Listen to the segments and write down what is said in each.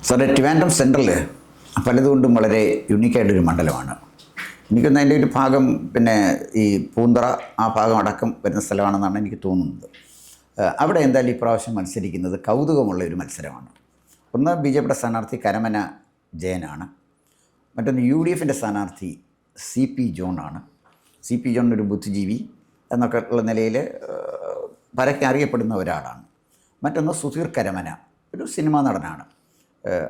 സാറേ, ട്രിവാൻഡ്രം സെൻട്രൽ പലതുകൊണ്ടും വളരെ യുണീക്കായിട്ടൊരു മണ്ഡലമാണ്. എനിക്കൊന്ന് അതിൻ്റെ ഒരു ഭാഗം പിന്നെ ഈ പൂന്തറ ആ ഭാഗം അടക്കം വരുന്ന സ്ഥലമാണെന്നാണ് എനിക്ക് തോന്നുന്നത്. അവിടെ എന്തായാലും ഇപ്രാവശ്യം മത്സരിക്കുന്നത് കൗതുകമുള്ള ഒരു മത്സരമാണ്. ഒന്ന് ബി.ജെ.പിയുടെ സ്ഥാനാർത്ഥി കരമന ജയനാണ്. മറ്റൊന്ന് UDFൻ്റെ സ്ഥാനാർത്ഥി CP ജോണാണ്. CP ജോൺ ഒരു ബുദ്ധിജീവി എന്നൊക്കെ ഉള്ള നിലയിൽ പരക്കെ അറിയപ്പെടുന്ന ഒരാളാണ്. മറ്റൊന്ന് സുധീർ കരമന, ഒരു സിനിമാ നടനാണ്.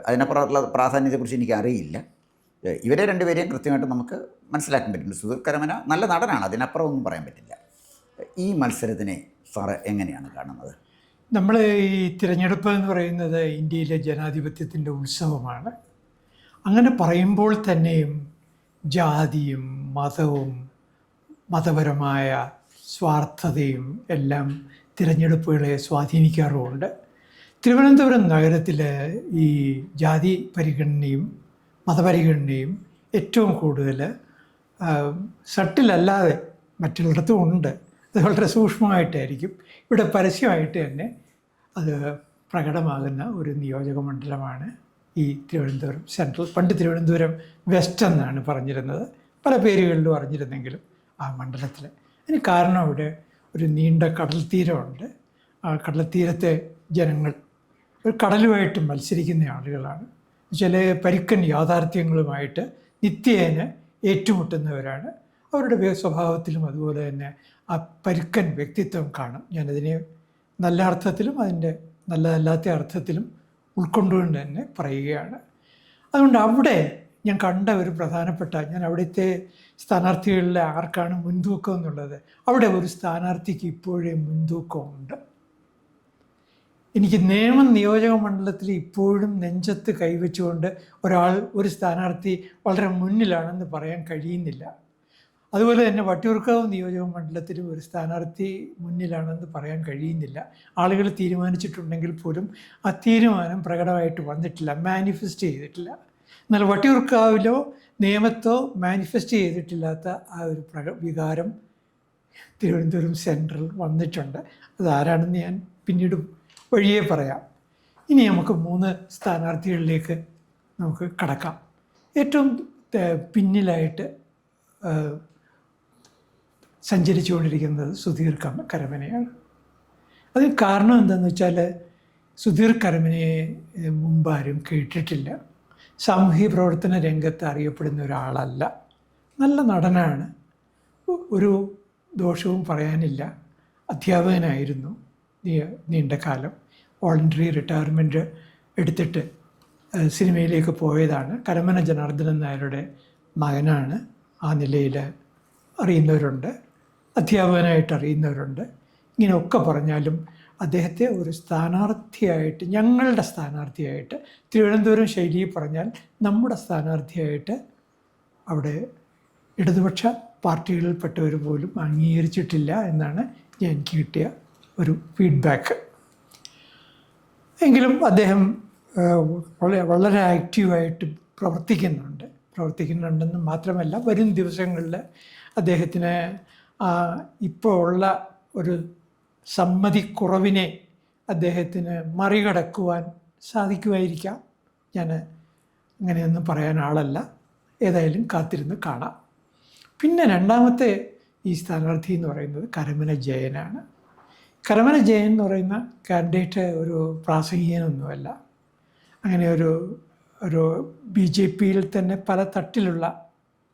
അതിനപ്പുറമുള്ള പ്രാധാന്യത്തെക്കുറിച്ച് എനിക്ക് അറിയില്ല. ഇവരെ രണ്ടുപേരെയും കൃത്യമായിട്ട് നമുക്ക് മനസ്സിലാക്കാൻ പറ്റുന്നുണ്ട്. സുധീർ കരമന നല്ല നടനാണ്, അതിനപ്പുറം ഒന്നും പറയാൻ പറ്റില്ല. ഈ മത്സരത്തിനെ സാറ് എങ്ങനെയാണ് കാണുന്നത്? നമ്മൾ ഈ തിരഞ്ഞെടുപ്പ് എന്ന് പറയുന്നത് ഇന്ത്യയിലെ ജനാധിപത്യത്തിൻ്റെ ഉത്സവമാണ്. അങ്ങനെ പറയുമ്പോൾ തന്നെയും ജാതിയും മതവും മതപരമായ സ്വാർത്ഥതയും എല്ലാം തിരഞ്ഞെടുപ്പുകളെ സ്വാധീനിക്കാറുമുണ്ട്. തിരുവനന്തപുരം നഗരത്തിൽ ഈ ജാതി പരിഗണനയും മതപരിഗണനയും ഏറ്റവും കൂടുതൽ സട്ടിലല്ലാതെ മറ്റുള്ളിടത്തും ഉണ്ട്. അത് വളരെ സൂക്ഷ്മമായിട്ടായിരിക്കും. ഇവിടെ പരസ്യമായിട്ട് തന്നെ അത് പ്രകടമാകുന്ന ഒരു നിയോജക മണ്ഡലമാണ് ഈ തിരുവനന്തപുരം സെൻട്രൽ. പണ്ട് തിരുവനന്തപുരം വെസ്റ്റ് എന്നാണ് പറഞ്ഞിരുന്നത്, പല പേരുകളിലും അറിഞ്ഞിരുന്നെങ്കിലും ആ മണ്ഡലത്തിൽ. അതിന് കാരണം അവിടെ ഒരു നീണ്ട കടൽ തീരമുണ്ട്. ആ കടൽ തീരത്തെ ജനങ്ങൾ ഒരു കടലുമായിട്ട് മത്സരിക്കുന്ന ആളുകളാണ്. ചില പരുക്കൻ യാഥാർത്ഥ്യങ്ങളുമായിട്ട് നിത്യേന ഏറ്റുമുട്ടുന്നവരാണ്. അവരുടെ സ്വഭാവത്തിലും അതുപോലെ തന്നെ ആ പരുക്കൻ വ്യക്തിത്വം കാണും. ഞാനതിനെ നല്ല അർത്ഥത്തിലും അതിൻ്റെ നല്ലതല്ലാത്ത അർത്ഥത്തിലും ഉൾക്കൊണ്ടുകൊണ്ട് തന്നെ പറയുകയാണ്. അതുകൊണ്ട് അവിടെ ഞാൻ കണ്ട ഒരു പ്രധാനപ്പെട്ട, ഞാൻ അവിടുത്തെ സ്ഥാനാർത്ഥികളിൽ ആർക്കാണ് മുൻതൂക്കം എന്നുള്ളത്, അവിടെ ഒരു സ്ഥാനാർത്ഥിക്ക് ഇപ്പോഴേ മുൻതൂക്കമുണ്ട്. എനിക്ക് നേമം നിയോജക മണ്ഡലത്തിൽ ഇപ്പോഴും നെഞ്ചത്ത് കൈവച്ചുകൊണ്ട് ഒരു സ്ഥാനാർത്ഥി വളരെ മുന്നിലാണെന്ന് പറയാൻ കഴിയുന്നില്ല. അതുപോലെ തന്നെ വട്ടിയൂർക്കാവ് നിയോജക മണ്ഡലത്തിലും ഒരു സ്ഥാനാർത്ഥി മുന്നിലാണെന്ന് പറയാൻ കഴിയുന്നില്ല. ആളുകൾ തീരുമാനിച്ചിട്ടുണ്ടെങ്കിൽ പോലും ആ തീരുമാനം പ്രകടമായിട്ട് വന്നിട്ടില്ല, മാനിഫെസ്റ്റ് ചെയ്തിട്ടില്ല. എന്നാൽ വട്ടിയൂർക്കാവിലോ നേമത്തോ മാനിഫെസ്റ്റ് ചെയ്തിട്ടില്ലാത്ത ആ ഒരു വികാരം തിരുവനന്തപുരം സെൻട്രൽ വന്നിട്ടുണ്ട്. അതാരാണെന്ന് ഞാൻ പിന്നീട് വഴിയേ പറയാം. ഇനി നമുക്ക് 3 സ്ഥാനാർത്ഥികളിലേക്ക് നമുക്ക് കടക്കാം. ഏറ്റവും പിന്നിലായിട്ട് സഞ്ചരിച്ചുകൊണ്ടിരിക്കുന്നത് സുധീർ കരമനയാണ്. അത് കാരണം എന്താണെന്ന് വെച്ചാൽ, സുധീർ കരമനയെ മുമ്പാരും കേട്ടിട്ടില്ല. സാമൂഹ്യ പ്രവർത്തന രംഗത്ത് അറിയപ്പെടുന്ന ഒരാളല്ല. നല്ല നടനാണ്, ഒരു ദോഷവും പറയാനില്ല. അധ്യാപകനായിരുന്നു നീണ്ട കാലം. വോളണ്ടറി റിട്ടയർമെൻറ്റ് എടുത്തിട്ട് സിനിമയിലേക്ക് പോയതാണ്. കരമന ജനാർദ്ദനൻ നായരുടെ മകനാണ്. ആ നിലയിൽ അറിയുന്നവരുണ്ട്, അധ്യാപകനായിട്ട് അറിയുന്നവരുണ്ട്. ഇങ്ങനെയൊക്കെ പറഞ്ഞാലും അദ്ദേഹത്തെ ഒരു സ്ഥാനാർത്ഥിയായിട്ട്, ഞങ്ങളുടെ സ്ഥാനാർത്ഥിയായിട്ട്, തിരുവനന്തപുരം ശൈലിയിൽ പറഞ്ഞാൽ നമ്മുടെ സ്ഥാനാർത്ഥിയായിട്ട് അവിടെ ഇടതുപക്ഷ പാർട്ടികളിൽപ്പെട്ടവർ പോലും അംഗീകരിച്ചിട്ടില്ല എന്നാണ് എനിക്ക് കിട്ടിയ ഒരു ഫീഡ്ബാക്ക്. എങ്കിലും അദ്ദേഹം വളരെ ആക്റ്റീവായിട്ട് പ്രവർത്തിക്കുന്നുണ്ടെന്ന് മാത്രമല്ല, വരും ദിവസങ്ങളിൽ അദ്ദേഹത്തിന് ഇപ്പോൾ ഉള്ള ഒരു സമ്മതിക്കുറവിനെ അദ്ദേഹത്തിന് മറികടക്കുവാൻ സാധിക്കുമായിരിക്കാം. ഞാൻ അങ്ങനെയൊന്നും പറയാൻ ആളല്ല. ഏതായാലും കാത്തിരുന്ന് കാണാം. പിന്നെ രണ്ടാമത്തെ ഈ സ്ഥാനാർത്ഥി എന്ന് പറയുന്നത് കരമന ജയനാണ്. കരമന ജയൻ എന്ന് പറയുന്ന കാൻഡിഡേറ്റ് ഒരു പ്രാസംഗികനൊന്നുമല്ല. അങ്ങനെ ഒരു BJPയിൽ തന്നെ പല തട്ടിലുള്ള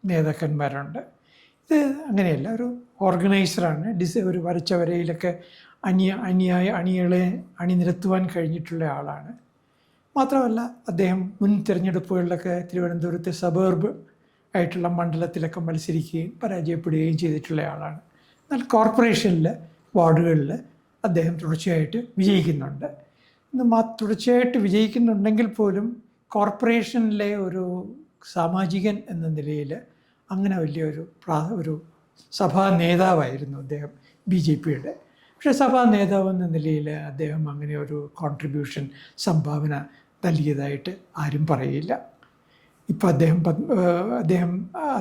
നേതാക്കന്മാരുണ്ട്. ഇത് അങ്ങനെയല്ല, ഒരു ഓർഗനൈസറാണ്. ഒരു വരച്ച വരയിലൊക്കെ അണികളെ അണിനിരത്തുവാൻ കഴിഞ്ഞിട്ടുള്ള ആളാണ്. മാത്രമല്ല, അദ്ദേഹം മുൻ തിരഞ്ഞെടുപ്പുകളിലൊക്കെ തിരുവനന്തപുരത്തെ സബർബ് ആയിട്ടുള്ള മണ്ഡലത്തിലൊക്കെ മത്സരിക്കുകയും പരാജയപ്പെടുകയും ചെയ്തിട്ടുള്ള ആളാണ്. എന്നാൽ കോർപ്പറേഷനിൽ, വാർഡുകളിൽ അദ്ദേഹം തുടർച്ചയായിട്ട് വിജയിക്കുന്നുണ്ട്. തുടർച്ചയായിട്ട് വിജയിക്കുന്നുണ്ടെങ്കിൽ പോലും കോർപ്പറേഷനിലെ ഒരു സാമാജികൻ എന്ന നിലയിൽ അങ്ങനെ ഒരു സഭാ നേതാവായിരുന്നു അദ്ദേഹം BJPയുടെ. പക്ഷേ സഭാ നേതാവ് എന്ന നിലയിൽ അദ്ദേഹം അങ്ങനെ ഒരു കോൺട്രിബ്യൂഷൻ, സംഭാവന നൽകിയതായിട്ട് ആരും പറയില്ല. ഇപ്പോൾ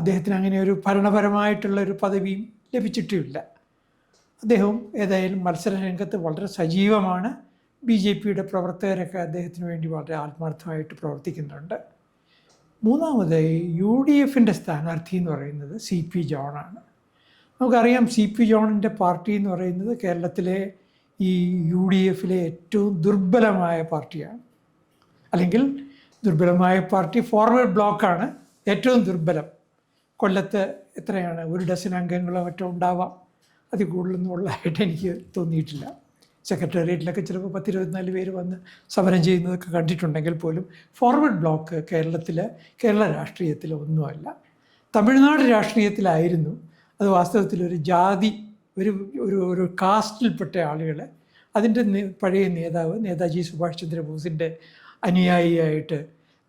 അദ്ദേഹത്തിന് അങ്ങനെ ഒരു ഭരണപരമായിട്ടുള്ളൊരു പദവിയും ലഭിച്ചിട്ടുമില്ല. അദ്ദേഹം ഏതായാലും മത്സര രംഗത്ത് വളരെ സജീവമാണ്. BJPയുടെ പ്രവർത്തകരൊക്കെ അദ്ദേഹത്തിന് വേണ്ടി വളരെ ആത്മാർത്ഥമായിട്ട് പ്രവർത്തിക്കുന്നുണ്ട്. മൂന്നാമത് UDFൻ്റെ സ്ഥാനാർത്ഥി എന്ന് പറയുന്നത് CP ജോണാണ്. നമുക്കറിയാം CP ജോണിൻ്റെ പാർട്ടി എന്ന് പറയുന്നത് കേരളത്തിലെ ഈ UDFലെ ഏറ്റവും ദുർബലമായ പാർട്ടിയാണ്. അല്ലെങ്കിൽ ദുർബലമായ പാർട്ടി ഫോർവേഡ് ബ്ലോക്കാണ് ഏറ്റവും ദുർബലം. കൊല്ലത്ത് എത്രയാണ് 1 ഡസൻ അംഗങ്ങളോ മറ്റോ ഉണ്ടാവാം, അതിൽ കൂടുതലൊന്നും ഉള്ളതായിട്ട് എനിക്ക് തോന്നിയിട്ടില്ല. സെക്രട്ടേറിയറ്റിലൊക്കെ ചിലപ്പോൾ 10-24 പേര് വന്ന് സമരം ചെയ്യുന്നതൊക്കെ കണ്ടിട്ടുണ്ടെങ്കിൽ പോലും ഫോർവേഡ് ബ്ലോക്ക് കേരള രാഷ്ട്രീയത്തിൽ ഒന്നുമല്ല. തമിഴ്നാട് രാഷ്ട്രീയത്തിലായിരുന്നു അത്. വാസ്തവത്തിൽ ഒരു ജാതി, ഒരു കാസ്റ്റിൽപ്പെട്ട ആളുകൾ, അതിൻ്റെ പഴയ നേതാജി സുഭാഷ് ചന്ദ്രബോസിൻ്റെ അനുയായിയായിട്ട്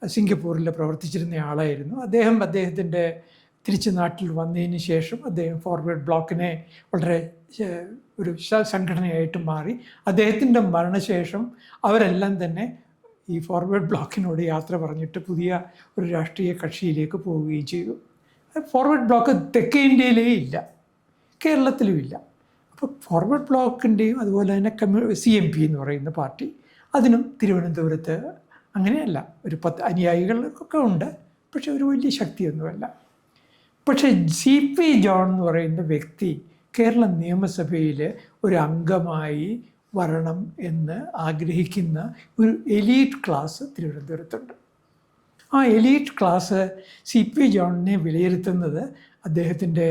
സിംഗപ്പൂരിൽ പ്രവർത്തിച്ചിരുന്ന ആളായിരുന്നു അദ്ദേഹം. അദ്ദേഹത്തിൻ്റെ തിരിച്ച് നാട്ടിൽ വന്നതിന് ശേഷം അദ്ദേഹം ഫോർവേഡ് ബ്ലോക്കിനെ വളരെ ഒരു സംഘടനയായിട്ട് മാറി. അദ്ദേഹത്തിൻ്റെ മരണശേഷം അവരെല്ലാം തന്നെ ഈ ഫോർവേഡ് ബ്ലോക്കിനോട് യാത്ര പറഞ്ഞിട്ട് പുതിയ ഒരു രാഷ്ട്രീയ കക്ഷിയിലേക്ക് പോവുകയും ചെയ്തു. ഫോർവേഡ് ബ്ലോക്ക് തെക്കേ ഇന്ത്യയിലേ ഇല്ല, കേരളത്തിലും ഇല്ല. അപ്പോൾ ഫോർവേഡ് ബ്ലോക്കിൻ്റെയും അതുപോലെ തന്നെ CMP എന്ന് പറയുന്ന പാർട്ടി, അതിനും തിരുവനന്തപുരത്ത് അങ്ങനെയല്ല, ഒരു 10 അനുയായികളൊക്കെ ഉണ്ട്, പക്ഷെ ഒരു വലിയ ശക്തിയൊന്നുമല്ല. പക്ഷേ CP ജോൺ എന്ന് പറയുന്ന വ്യക്തി കേരള നിയമസഭയിൽ ഒരു അംഗമായി വരണം എന്ന് ആഗ്രഹിക്കുന്ന ഒരു എലീറ്റ് ക്ലാസ് തിരുവനന്തപുരത്തുണ്ട്. ആ എലീറ്റ് ക്ലാസ് CP ജോണിനെ വിലയിരുത്തുന്നത് അദ്ദേഹത്തിൻ്റെ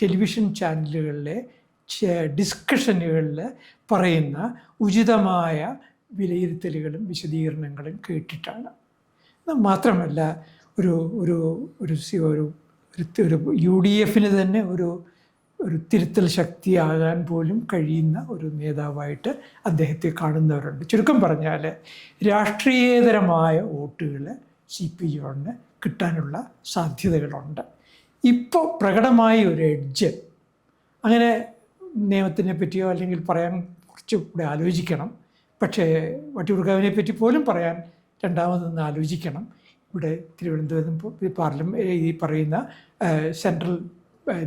ടെലിവിഷൻ ചാനലുകളിലെ ഡിസ്കഷനുകളിൽ പറയുന്ന ഉചിതമായ വിലയിരുത്തലുകളും വിശദീകരണങ്ങളും കേട്ടിട്ടാണ്. മാത്രമല്ല ഒരു ഒരു ഒരു UDFന് തന്നെ ഒരു തിരുത്തൽ ശക്തിയാകാൻ പോലും കഴിയുന്ന ഒരു നേതാവായിട്ട് അദ്ദേഹത്തെ കാണുന്നവരുണ്ട്. ചുരുക്കം പറഞ്ഞാൽ രാഷ്ട്രീയേതരമായ വോട്ടുകൾ CP ജോണിന് കിട്ടാനുള്ള സാധ്യതകളുണ്ട്. ഇപ്പോൾ പ്രകടമായ ഒരു എഡ്ജ്, അങ്ങനെ നിയമത്തിനെ പറ്റിയോ അല്ലെങ്കിൽ പറയാൻ കുറച്ചുകൂടെ ആലോചിക്കണം. പക്ഷേ വട്ടിയൂർക്കാവിനെ പറ്റി പോലും പറയാൻ രണ്ടാമതൊന്ന് ആലോചിക്കണം. ഇവിടെ തിരുവനന്തപുരം ഈ പറയുന്ന സെൻട്രൽ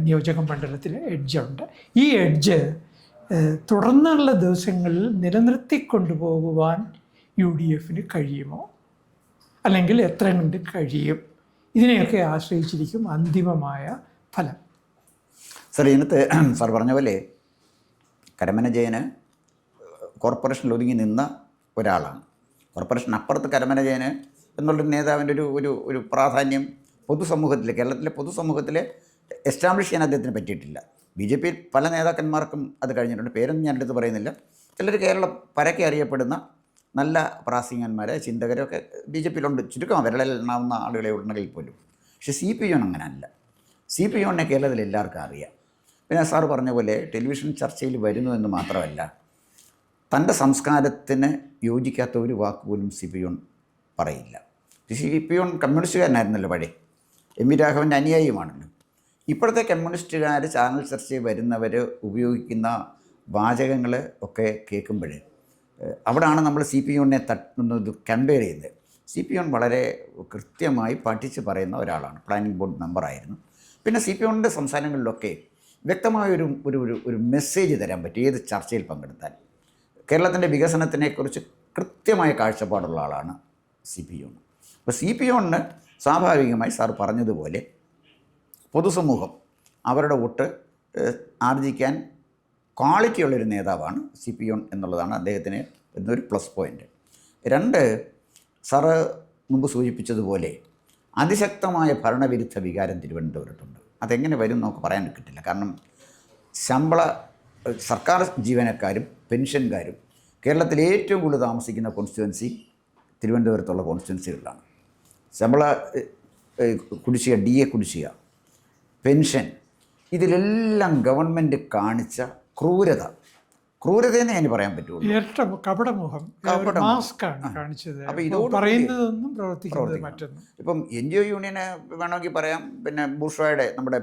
നിയോജക മണ്ഡലത്തിൽ എഡ്ജുണ്ട്. ഈ എഡ്ജ് തുടർന്നുള്ള ദിവസങ്ങളിൽ നിലനിർത്തിക്കൊണ്ടുപോകുവാൻ UDFന് കഴിയുമോ, അല്ലെങ്കിൽ എത്ര കണ്ട് കഴിയും, ഇതിനെയൊക്കെ ആശ്രയിച്ചിരിക്കും അന്തിമമായ ഫലം. സാർ, ഇതിനകത്ത് സാർ പറഞ്ഞ പോലെ കരമന ജയന് കോർപ്പറേഷനിൽ ഒതുങ്ങി നിന്ന ഒരാളാണ്. കോർപ്പറേഷൻ അപ്പുറത്ത് കരമന ജയന് എന്നുള്ളൊരു നേതാവിൻ്റെ ഒരു പ്രാധാന്യം പൊതുസമൂഹത്തിൽ, കേരളത്തിലെ പൊതുസമൂഹത്തിൽ എസ്റ്റാബ്ലിഷ് ചെയ്യാൻ അദ്ദേഹത്തിന് പറ്റിയിട്ടില്ല. BJP പല നേതാക്കന്മാർക്കും അത് കഴിഞ്ഞിട്ടുണ്ട്. പേരൊന്നും ഞാൻ എടുത്ത് പറയുന്നില്ല. ചിലർ കേരളം പരക്കെ അറിയപ്പെടുന്ന നല്ല പ്രാസംഗികന്മാരെ, ചിന്തകരൊക്കെ BJPയിലുണ്ട്. ചുരുക്കം വിരലിലെണ്ണാവുന്ന ആളുകളെ ഉണ്ടെങ്കിൽ പോലും. പക്ഷേ CP ജോൺ അങ്ങനെയല്ല. CP ജോണിനെ കേരളത്തിൽ എല്ലാവർക്കും അറിയാം. പിന്നെ സാറ് പറഞ്ഞ പോലെ ടെലിവിഷൻ ചർച്ചയിൽ വരുന്നു എന്ന് മാത്രമല്ല, തൻ്റെ സംസ്കാരത്തിന് യോജിക്കാത്ത ഒരു വാക്ക് പോലും CP ജോൺ പറയില്ല. CP ജോൺ കമ്മ്യൂണിസ്റ്റുകാരനായിരുന്നല്ലോ പഴയ. MV രാഘവൻ്റെ അനുയായിയുമാണല്ലോ. ഇപ്പോഴത്തെ കമ്മ്യൂണിസ്റ്റുകാർ ചാനൽ ചർച്ചയിൽ വരുന്നവർ ഉപയോഗിക്കുന്ന വാചകങ്ങൾ ഒക്കെ കേൾക്കുമ്പോൾ അവിടെയാണ് നമ്മൾ CP ജോണിനെ തട്ടുന്നത് കമ്പയർ ചെയ്യുന്നത്. CP ജോൺ വളരെ കൃത്യമായി പഠിച്ച് പറയുന്ന ഒരാളാണ്. പ്ലാനിംഗ് ബോർഡ് മെമ്പറായിരുന്നു. പിന്നെ CP ജോണിൻ്റെ സംസാരങ്ങളിലൊക്കെ വ്യക്തമായൊരു ഒരു മെസ്സേജ് തരാൻ പറ്റും ഏത് ചർച്ചയിൽ പങ്കെടുത്താൽ. കേരളത്തിൻ്റെ വികസനത്തിനെക്കുറിച്ച് കൃത്യമായ കാഴ്ചപ്പാടുള്ള ആളാണ് CP ജോൺ. അപ്പോൾ CP ജോണിന് സ്വാഭാവികമായി സാർ പറഞ്ഞതുപോലെ പൊതുസമൂഹം അവരുടെ വോട്ട് ആർജിക്കാൻ ക്വാളിറ്റിയുള്ളൊരു നേതാവാണ് CP ജോൺ എന്നുള്ളതാണ് അദ്ദേഹത്തിന് എന്നൊരു പ്ലസ് പോയിൻ്റ്. 2, സാറ് മുമ്പ് സൂചിപ്പിച്ചതുപോലെ അതിശക്തമായ ഭരണവിരുദ്ധ വികാരം തിരുവനന്തപുരത്തുണ്ട്. അതെങ്ങനെ വരും നമുക്ക് പറയാൻ കിട്ടില്ല. കാരണം സർക്കാർ ജീവനക്കാരും പെൻഷൻകാരും കേരളത്തിൽ ഏറ്റവും കൂടുതൽ താമസിക്കുന്ന കോൺസ്റ്റിറ്റ്യുവൻസി തിരുവനന്തപുരത്തുള്ള കോൺസ്റ്റിറ്റ്യുവൻസികളിലാണ്. ശമ്പള കുടിശ്ശിക, DA കുടിശ്ശിക, പെൻഷൻ, ഇതിലെല്ലാം ഗവൺമെൻറ് കാണിച്ച ക്രൂരതയെന്ന് ഞാൻ പറയാൻ പറ്റുള്ളൂ. കപടമോഹം, കാണിച്ചത്. അപ്പോൾ ഇതോട് പറയുന്നതൊന്നും പ്രവർത്തിക്കുന്നത് മറ്റൊന്നും. ഇപ്പം NGO യൂണിയന് വേണമെങ്കിൽ പറയാം. പിന്നെ ബൂർഷ്വായുടെ നമ്മുടെ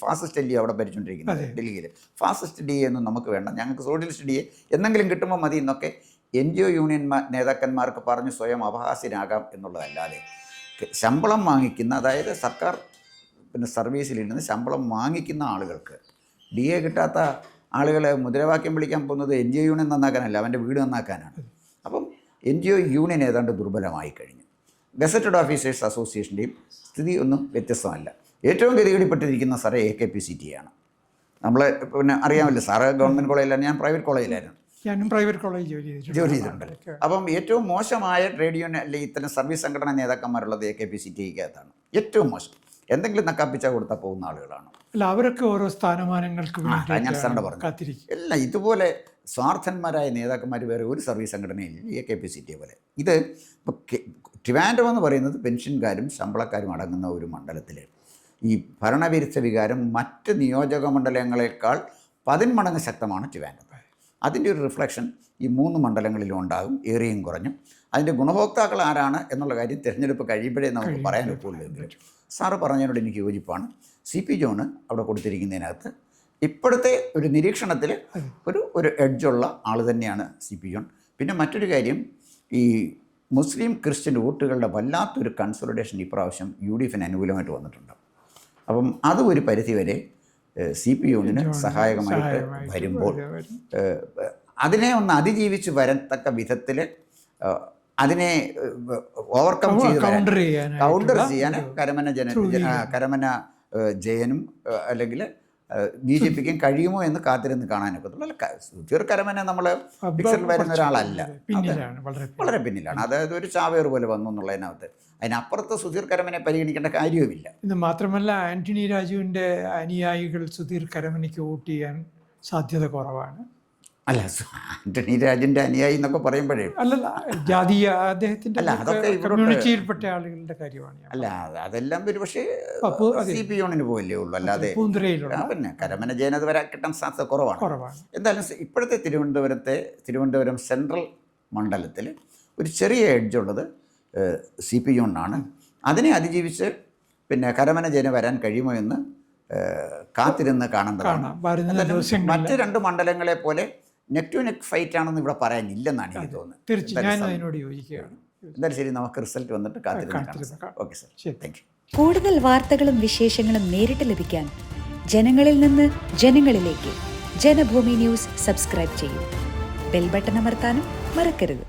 ഫാസിസ്റ്റ് DA അവിടെ ഭരിച്ചുകൊണ്ടിരിക്കുന്നത് ഡൽഹിയിൽ. ഫാസിസ്റ്റ് DA ഒന്നും നമുക്ക് വേണ്ട, ഞങ്ങൾക്ക് സോഷ്യലിസ്റ്റ് DA എന്തെങ്കിലും കിട്ടുമ്പോൾ മതി എന്നൊക്കെ NGO യൂണിയൻ നേതാക്കന്മാർക്ക് പറഞ്ഞ് സ്വയം അപഹാസ്യരാകാം എന്നുള്ളതല്ലാതെ ശമ്പളം വാങ്ങിക്കുന്ന, അതായത് സർക്കാർ പിന്നെ സർവീസിലിരുന്ന് ശമ്പളം വാങ്ങിക്കുന്ന ആളുകൾക്ക്, DA കിട്ടാത്ത ആളുകൾ മുദ്രാവാക്യം വിളിക്കാൻ പോകുന്നത് NGO യൂണിയൻ നന്നാക്കാനല്ല, അവൻ്റെ വീട് നന്നാക്കാനാണ്. അപ്പോൾ NGO യൂണിയൻ ഏതാണ്ട് ദുർബലമായി കഴിഞ്ഞു. ഗസറ്റഡ് ഓഫീസേഴ്സ് അസോസിയേഷൻ്റെയും സ്ഥിതി ഒന്നും വ്യത്യസ്തമല്ല. ഏറ്റവും ഗതികേടിപ്പെട്ടിരിക്കുന്ന സാറേ AKPCT ആണ്. നമ്മൾ പിന്നെ അറിയാമല്ലോ, സാറ് ഗവൺമെൻറ് കോളേജിലാണ്, ഞാൻ പ്രൈവറ്റ് കോളേജിലായിരുന്നു. ഞാനും പ്രൈവറ്റ് കോളേജ് ജോലി ചെയ്തിട്ടുണ്ട്. അപ്പം ഏറ്റവും മോശമായ ട്രേഡ് യൂണിയൻ അല്ലെങ്കിൽ ഇത്തരം സർവീസ് സംഘടനാ നേതാക്കന്മാരുള്ളത് AKPCTക്കകത്താണ്. ഏറ്റവും മോശം. എന്തെങ്കിലും നക്കാപ്പിച്ച കൊടുത്താൽ പോകുന്ന ആളുകളാണ്. അല്ല, അവരൊക്കെ ഓരോ സ്ഥാനമാനങ്ങൾക്ക് ഞാൻ സാറിൻ്റെ പറഞ്ഞു എല്ലാം ഇതുപോലെ സ്വാർത്ഥന്മാരായ നേതാക്കന്മാർ വേറെ ഒരു സർവീസ് സംഘടനയില്ല AKPCT പോലെ. ഇത് ഇപ്പോൾ ട്രിവാൻഡ്രം എന്ന് പറയുന്നത് പെൻഷൻകാരും ശമ്പളക്കാരും അടങ്ങുന്ന ഒരു മണ്ഡലത്തിൽ ഈ ഭരണവിരുദ്ധ വികാരം മറ്റ് നിയോജക മണ്ഡലങ്ങളെക്കാൾ 10 മടങ്ങ് ശക്തമാണ് ട്രിവാൻഡ്രം. അതിൻ്റെ ഒരു റിഫ്ലക്ഷൻ ഈ 3 മണ്ഡലങ്ങളിലും ഉണ്ടാകും, ഏറിയും കുറഞ്ഞും. അതിൻ്റെ ഗുണഭോക്താക്കൾ ആരാണ് എന്നുള്ള കാര്യം തിരഞ്ഞെടുപ്പ് കഴിയുമ്പോഴേ നമുക്ക് പറയാൻ ഒക്കുള്ളൂ. സാറ് പറഞ്ഞതിനോട് എനിക്ക് യോജിപ്പാണ്. CP ജോണ് അവിടെ കൊടുത്തിരിക്കുന്നതിനകത്ത് ഇപ്പോഴത്തെ ഒരു നിരീക്ഷണത്തിൽ ഒരു എഡ്ജുള്ള ആൾ തന്നെയാണ് CP ജോൺ. പിന്നെ മറ്റൊരു കാര്യം, ഈ മുസ്ലിം ക്രിസ്ത്യൻ വോട്ടുകളുടെ വല്ലാത്തൊരു കൺസോളിഡേഷൻ ഇപ്രാവശ്യം UDFന് അനുകൂലമായിട്ട് വന്നിട്ടുണ്ട്. അപ്പം അത് ഒരു പരിധിവരെ CP ജോണിന് സഹായകമായിട്ട് വരുമ്പോൾ അതിനെ ഒന്ന് അതിജീവിച്ച് വരത്തക്ക വിധത്തിൽ അതിനെ ഓവർകം ചെയ്ത് കൗണ്ടർ ചെയ്യാൻ കരമന ജയനും അല്ലെങ്കിൽ BJPക്കും കഴിയുമോ എന്ന് കാത്തിരുന്ന് കാണാനൊക്കത്തുള്ളൂ. അല്ല, സുധീർ കരമന നമ്മൾ പിക്ചറിൽ വരുന്ന ഒരാളല്ല, വളരെ പിന്നിലാണ്. അതായത് ഒരു ചാവേറ് പോലെ വന്നു എന്നുള്ളതിനകത്ത് അതിനപ്പുറത്ത് സുധീർ കരമനെ പരിഗണിക്കേണ്ട കാര്യവുമില്ല. ഇത് മാത്രമല്ല, ആന്റണി രാജുവിൻ്റെ അനുയായികൾ സുധീർ കരമനയ്ക്ക് വോട്ട് ചെയ്യാൻ സാധ്യത കുറവാണ്. അല്ല, ആന്റണി രാജുവിൻ്റെ അനുയായി എന്നൊക്കെ പറയുമ്പോഴേ അല്ലല്ല, ജാതീയ അദ്ദേഹത്തിൻ്റെ കമ്മ്യൂണിറ്റിയിൽപ്പെട്ട ആളുകളുടെ കാര്യമാണ്. അല്ല, അതെല്ലാം ഒരു പക്ഷേ CP ജോണിന് പോകല്ലേ ഉള്ളൂ, അല്ലാതെ പിന്നെ കരമന ജയനത് വരെ കിട്ടാൻ സാധ്യത കുറവാണ്. എന്തായാലും ഇപ്പോഴത്തെ തിരുവനന്തപുരം സെൻട്രൽ മണ്ഡലത്തിൽ ഒരു ചെറിയ എഡ്ജുള്ളത് CP ജോണിനാണ്. അതിനെ അതിജീവിച്ച് പിന്നെ കരമന ജയന് വരാൻ കഴിയുമോ എന്ന് കാത്തിരുന്ന് കാണേണ്ടതാണ്. മറ്റ് 2 മണ്ഡലങ്ങളെ പോലെ നെക്ക് ടു നെക്ക് ഫൈറ്റ് ആണെന്ന് ഇവിടെ പറയാനില്ലെന്നാണ് എനിക്ക് തോന്നുന്നത്. തീർച്ചയായും അതിനോട് യോജിക്കുകയാണ്. എന്തായാലും ശരി, നമുക്ക് റിസൾട്ട് വന്നിട്ട് കാത്തിരുന്ന്. Okay sir, thank you. കൂടുതൽ വാർത്തകളും വിശേഷങ്ങളും നേരിട്ട് ലഭിക്കാൻ ജനങ്ങളിൽ നിന്ന് ജനങ്ങളിലേക്ക് ജനഭൂമി ന്യൂസ് സബ്സ്ക്രൈബ് ചെയ്യൂ. ബെൽ ബട്ടൺ അമർത്താനും മറക്കരുത്.